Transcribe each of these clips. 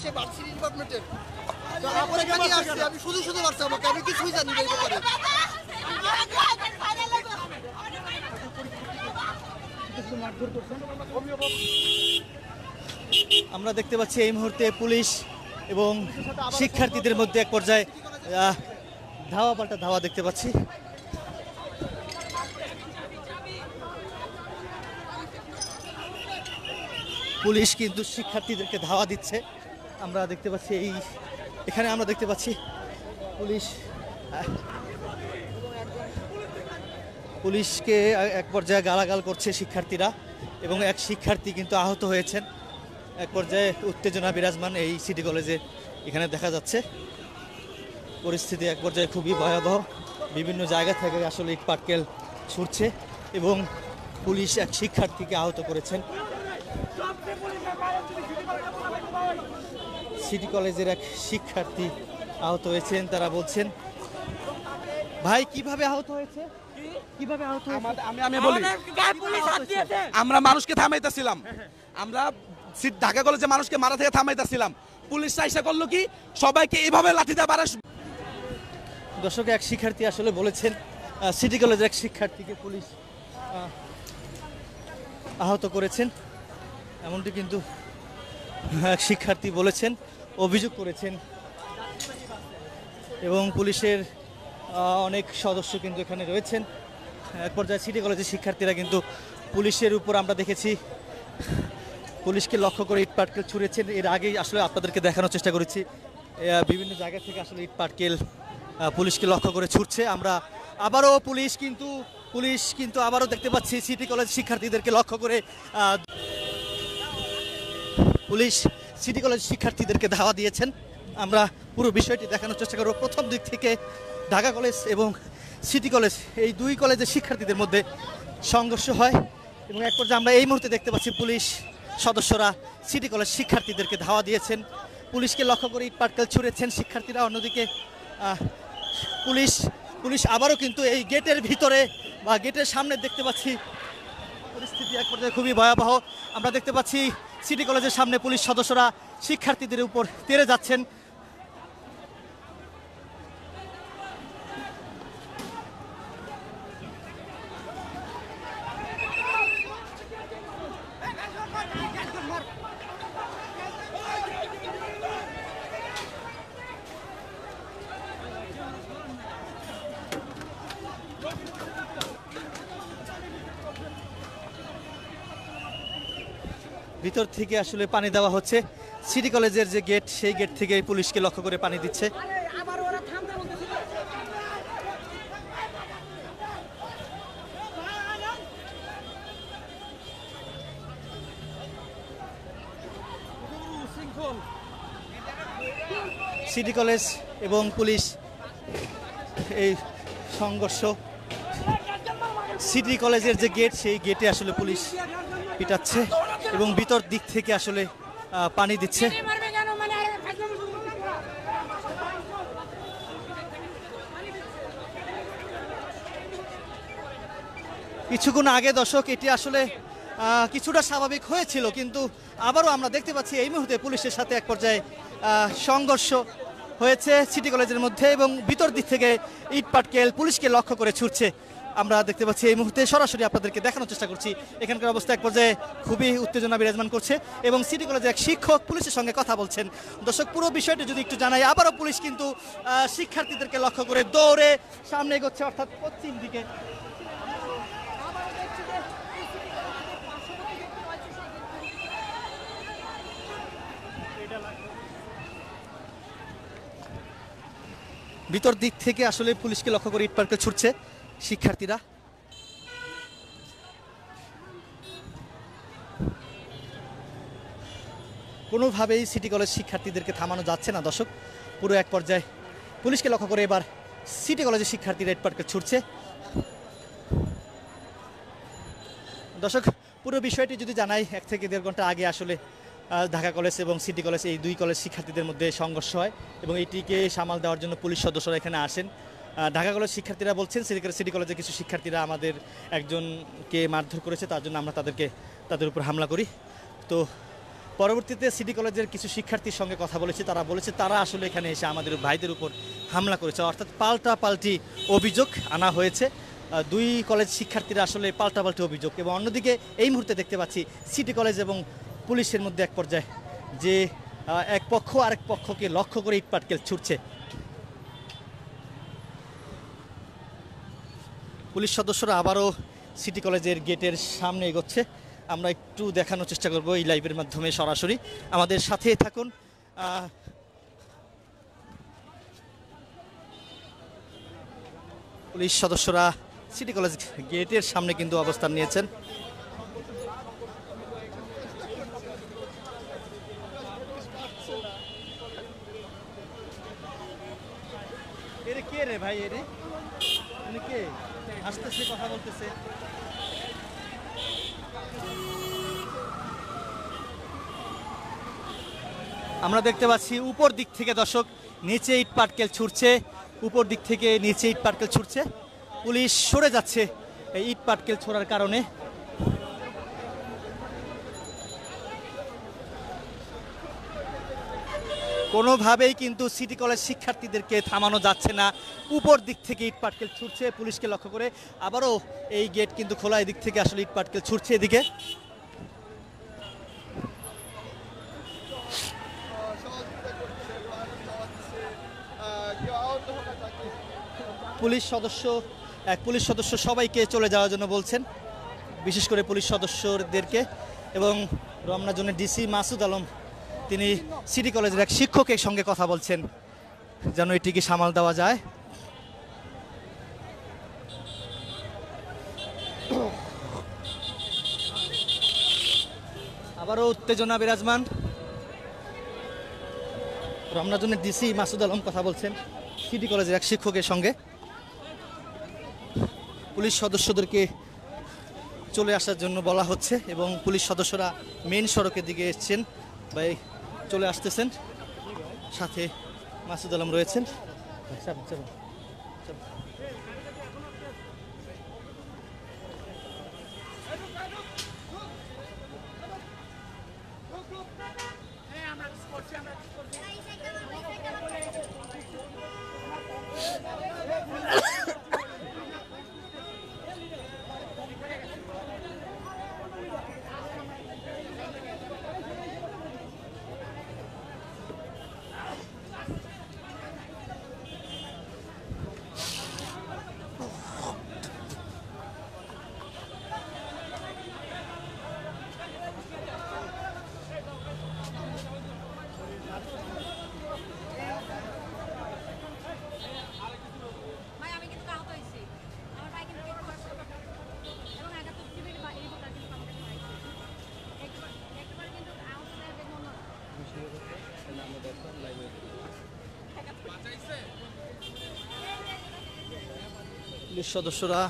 সে varsity ডিপার্টমেন্টের। তো আপরে কেন আসছে আমি শুধু শুধু মারছে আমাকে, আমি কিছুই জানি না এই ব্যাপারে। আমরা দেখতে পাচ্ছি এই মুহূর্তে পুলিশ এবং শিক্ষার্থীদের মধ্যে এক পর্যায়ে ধাওয়া পাল্টা ধাওয়া দেখতে পাচ্ছি। পুলিশ কিন্তু শিক্ষার্থীদেরকে ধাওয়া দিচ্ছে। আমরা দেখতে পাচ্ছি এখানে আমরা দেখতে পাচ্ছি পুলিশকে এক পর্যায়ে গালাগাল করছে শিক্ষার্থীরা এবং এক শিক্ষার্থী কিন্তু আহত হয়েছেন। এক পর্যায়ে উত্তেজনা বিরাজমান এই সিটি কলেজে এখানে দেখা যাচ্ছে। পরিস্থিতি এক পর্যায়ে খুবই ভয়াবহ, বিভিন্ন জায়গা থেকে আসলে ইট পাটকেল ছুটছে এবং পুলিশ এক শিক্ষার্থীকে আহত করেছেন। সিটি কলেজের এক শিক্ষার্থী আহত হয়েছেন। তারা বলছেন, ভাই কিভাবে আহত হয়েছে? কিভাবে আহত হয়েছে? আমি বলি, আমরা মানুষকে থামাইতেছিলাম, আমরা ঢাকা কলেজে মানুষকে মারা থেকে থামাইতেছিলাম, পুলিশ চেষ্টা করলো কি সবাইকে এইভাবে লাঠিতে বাড়া। দর্শক, এক শিক্ষার্থী আসলে বলেছেন সিটি কলেজের এক শিক্ষার্থীকে পুলিশ আহত করেছেন, এমনটি কিন্তু এক শিক্ষার্থী বলেছেন, অভিযোগ করেছেন। এবং পুলিশের অনেক সদস্য কিন্তু এখানে রয়েছেন। এক পর্যায়ে সিটি কলেজের শিক্ষার্থীরা কিন্তু পুলিশের উপর আমরা দেখেছি পুলিশকে লক্ষ্য করে ইট পাটকেল ছুঁড়েছেন। এর আগেই আসলে আপনাদেরকে দেখানোর চেষ্টা করেছি বিভিন্ন জায়গা থেকে আসলে ইট পাটকেল পুলিশকে লক্ষ্য করে ছুটছে। আমরা আবারও পুলিশ কিন্তু আবারও দেখতে পাচ্ছি সিটি কলেজ শিক্ষার্থীদেরকে লক্ষ্য করে পুলিশ সিটি কলেজ শিক্ষার্থীদেরকে ধাওয়া দিয়েছেন। আমরা পুরো বিষয়টি দেখানোর চেষ্টা করব। প্রথম দিক থেকে ঢাকা কলেজ এবং সিটি কলেজ এই দুই কলেজের শিক্ষার্থীদের মধ্যে সংঘর্ষ হয় এবং এক পর্যায়ে আমরা এই মুহূর্তে দেখতে পাচ্ছি পুলিশ সদস্যরা সিটি কলেজ শিক্ষার্থীদেরকে ধাওয়া দিয়েছেন, পুলিশকে লক্ষ্য করে ইট পাটকেল ছুঁড়েছেন শিক্ষার্থীরা। অন্যদিকে পুলিশ আবারও কিন্তু এই গেটের ভিতরে বা গেটের সামনে দেখতে পাচ্ছি পরিস্থিতি এক পর্যায়ে খুবই ভয়াবহ। আমরা দেখতে পাচ্ছি সিটি কলেজের সামনে পুলিশ সদস্যরা শিক্ষার্থীদের উপর তেড়ে যাচ্ছেন। ভিতর থেকে আসলে পানি দেওয়া হচ্ছে। সিটি কলেজের যে গেট, সেই গেট থেকে পুলিশকে লক্ষ্য করে পানি দিচ্ছে। সিটি কলেজ এবং পুলিশ এই সংঘর্ষ, সিটি কলেজের যে গেট, সেই গেটে আসলে পুলিশ পিটাচ্ছে এবং ভিতর দিক থেকে আসলে পানি দিচ্ছে। কিছুক্ষণ আগে দর্শক এটি আসলে কিছুটা স্বাভাবিক হয়েছিল, কিন্তু আবারও আমরা দেখতে পাচ্ছি এই মুহূর্তে পুলিশের সাথে এক পর্যায়ে সংঘর্ষ হয়েছে সিটি কলেজের মধ্যে এবং ভিতর দিক থেকে ইট পাটকেল পুলিশকে লক্ষ্য করে ছুটছে। আমরা দেখতে পাচ্ছি এই মুহূর্তে সরাসরি আপনাদেরকে দেখানোর চেষ্টা করছি। এখানকার অবস্থা এক পর্যায়ে খুবই উত্তেজনা বিরাজমান করছে এবং সিটি কলেজের এক শিক্ষক পুলিশের সঙ্গে কথা বলছেন। দর্শক, পুরো বিষয়টি যদি একটু জানাই, আবারও পুলিশ কিন্তু শিক্ষার্থীদেরকে লক্ষ্য করে দৌড়ে সামনে এগোচ্ছে, অর্থাৎ পশ্চিম দিকে। ভিতর দিক থেকে আসলে পুলিশকে লক্ষ্য করে ইট পাটকেল ছুটছে শিক্ষার্থীরা। কোনোভাবেই সিটি কলেজ শিক্ষার্থীদেরকে থামানো যাচ্ছে না দর্শক। পুরো এক পর্যায়ে পুলিশকে লক্ষ্য করে এবার সিটি কলেজের শিক্ষার্থীরা ইট পাটকেল ছুটছে। দর্শক, পুরো বিষয়টি যদি জানাই, 1 থেকে 1.5 ঘন্টা আগে আসলে ঢাকা কলেজ এবং সিটি কলেজ এই দুই কলেজ শিক্ষার্থীদের মধ্যে সংঘর্ষ হয় এবং এটিকে সামাল দেওয়ার জন্য পুলিশ সদস্যরা এখানে আসেন। ঢাকা কলেজ শিক্ষার্থীরা বলছেন সিটি কলেজের কিছু শিক্ষার্থীরা আমাদের একজনকে মারধর করেছে, তার জন্য আমরা তাদের উপর হামলা করি। তো পরবর্তীতে সিটি কলেজের কিছু শিক্ষার্থীর সঙ্গে কথা বলেছি, তারা বলেছে তারা আসলে এখানে এসে আমাদের ভাইদের উপর হামলা করেছে, অর্থাৎ পাল্টাপাল্টি অভিযোগ আনা হয়েছে। দুই কলেজ শিক্ষার্থীরা আসলে পাল্টাপাল্টি অভিযোগ, এবং অন্যদিকে এই মুহূর্তে দেখতে পাচ্ছি সিটি কলেজ এবং পুলিশের মধ্যে এক পর্যায়ে যে এক পক্ষ আরেক পক্ষকে লক্ষ্য করে ইটপাটকেল ছুটছে। পুলিশ সদস্যরা আবারও সিটি কলেজের গেটের সামনে এগোচ্ছে, আমরা একটু দেখানোর চেষ্টা করব এই লাইভের মাধ্যমে সরাসরি, আমাদের সাথে থাকুন। পুলিশ সদস্যরা সিটি কলেজ গেটের সামনে কিন্তু অবস্থান নিয়েছেন। এরে কে রে ভাই, এরে কে আসতেছে কথা বলতেছে? আমরা দেখতে পাচ্ছি উপর দিক থেকে দর্শক নিচে ইট পাটকেল ছুটছে, উপর দিক থেকে নিচে ইট পাটকেল ছুটছে, পুলিশ সরে যাচ্ছে এই ইট পাটকেল ছোড়ার কারণে। কোনোভাবেই কিন্তু সিটি কলেজ শিক্ষার্থীদেরকে থামানো যাচ্ছে না, উপর দিক থেকে ইট পাটকেল ছুটছে পুলিশকে লক্ষ্য করে। আবারও এই গেট কিন্তু খোলা, এদিক থেকে আসলে ইট পাটকেল ছুটছে এদিকে। পুলিশ সদস্য সবাইকে চলে যাওয়ার জন্য বলছেন, বিশেষ করে পুলিশ সদস্যদেরকে। এবং রমনা জোনের ডিসি মাসুদ আলম তিনি সিটি কলেজের এক শিক্ষকের সঙ্গে কথা বলছেন যেন এটিকে সামাল দেওয়া যায়। আবারও উত্তেজনা বিরাজমান, রমনা জোনের ডিসি মাসুদ আলম কথা বলছেন সিটি কলেজের এক শিক্ষকের সঙ্গে। পুলিশ সদস্যদেরকে চলে আসার জন্য বলা হচ্ছে এবং পুলিশ সদস্যরা মেন সড়কের দিকে এসছেন বা চলে আসতেছেন, সাথে মাসুদ আলম রয়েছেন। পুলিশ সদস্যরা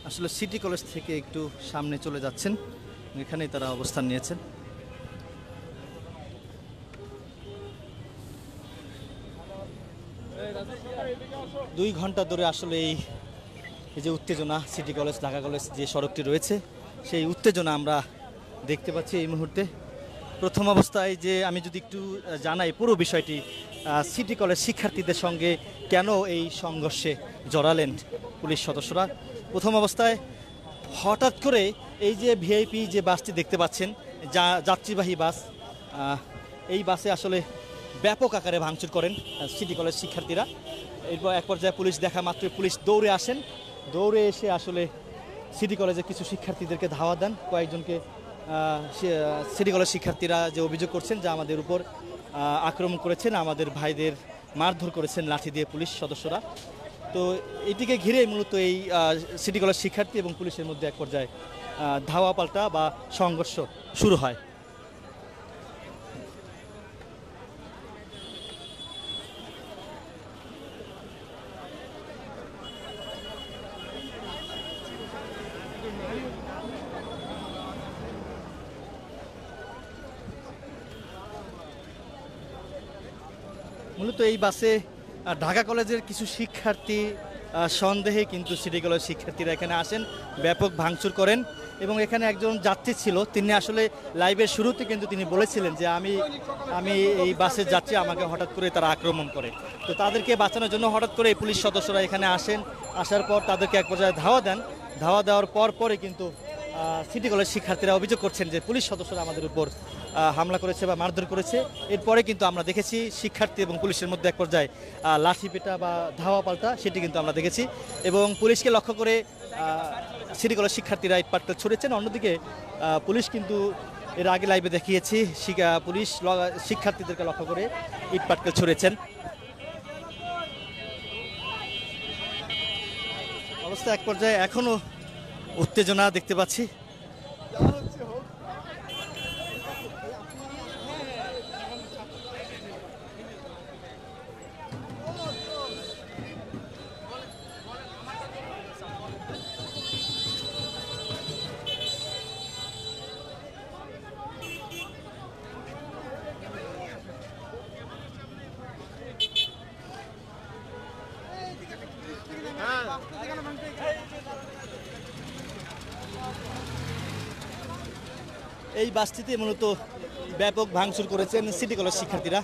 আসলে সিটি কলেজ থেকে একটু সামনে চলে যাচ্ছেন, এখানেই তারা অবস্থান নিয়েছেন। দুই ঘন্টা ধরে আসলে এই যে উত্তেজনা, সিটি কলেজ ঢাকা কলেজ যে সড়কটি রয়েছে সেই উত্তেজনা আমরা দেখতে পাচ্ছি এই মুহূর্তে। প্রথম অবস্থায় যে আমি যদি একটু জানাই পুরো বিষয়টি, সিটি কলেজ শিক্ষার্থীদের সঙ্গে কেন এই সংঘর্ষে জড়ালেন পুলিশ সদস্যরা। প্রথম অবস্থায় হঠাৎ করে এই যে ভিআইপি যে বাসটি দেখতে পাচ্ছেন, যাত্রীবাহী বাস, এই বাসে আসলে ব্যাপক আকারে ভাঙচুর করেন সিটি কলেজ শিক্ষার্থীরা। এরপর এক পর্যায়ে পুলিশ দেখা মাত্রই পুলিশ দৌড়ে আসেন, দৌড়ে এসে আসলে সিটি কলেজের কিছু শিক্ষার্থীদেরকে ধাওয়া দেন। কয়েকজনকে সিটি কলেজ শিক্ষার্থীরা যে অভিযোগ করছেন যে আমাদের উপর আক্রমণ করেছেন, আমাদের ভাইদের মারধর করেছেন লাঠি দিয়ে পুলিশ সদস্যরা। তো এটিকে ঘিরেই মূলত এই সিটি কলেজ শিক্ষার্থী এবং পুলিশের মধ্যে এক পর্যায়ে ধাওয়া পাল্টা বা সংঘর্ষ শুরু হয়। মূলত এই বাসে ঢাকা কলেজের কিছু শিক্ষার্থী সন্দেহে কিন্তু সিটি কলেজ শিক্ষার্থীরা এখানে আসেন, ব্যাপক ভাঙচুর করেন এবং এখানে একজন যাত্রী ছিল, তিনি আসলে লাইভের শুরুতে কিন্তু তিনি বলেছিলেন যে আমি এই বাসের যাত্রী, আমাকে হঠাৎ করে তারা আক্রমণ করে। তো তাদেরকে বাঁচানোর জন্য হঠাৎ করে এই পুলিশ সদস্যরা এখানে আসেন, আসার পর তাদেরকে এক পর্যায়ে ধাওয়া দেন। ধাওয়া দেওয়ার পরে কিন্তু সিটি কলেজ শিক্ষার্থীরা অভিযোগ করছেন যে পুলিশ সদস্যরা আমাদের উপর হামলা করেছে বা মারধর করেছে। এরপরে কিন্তু আমরা দেখেছি শিক্ষার্থী এবং পুলিশের মধ্যে এক পর্যায়ে লাঠি পেটা বা ধাওয়া পাল্টা সেটি কিন্তু আমরা দেখেছি, এবং পুলিশকে লক্ষ্য করে সিটি কলেজ শিক্ষার্থীরা ইট পাটকেল ছুড়েছেন। অন্যদিকে পুলিশ কিন্তু এর আগে লাইভে দেখিয়েছি পুলিশ শিক্ষার্থীদেরকে লক্ষ্য করে ইট পাটকেল ছুড়েছেন। অবস্থা এক পর্যায়ে এখনো উত্তেজনা দেখতে পাচ্ছি। এই বাসটিতে মূলত ব্যাপক ভাঙচুর করেছেন সিটি কলেজ শিক্ষার্থীরা।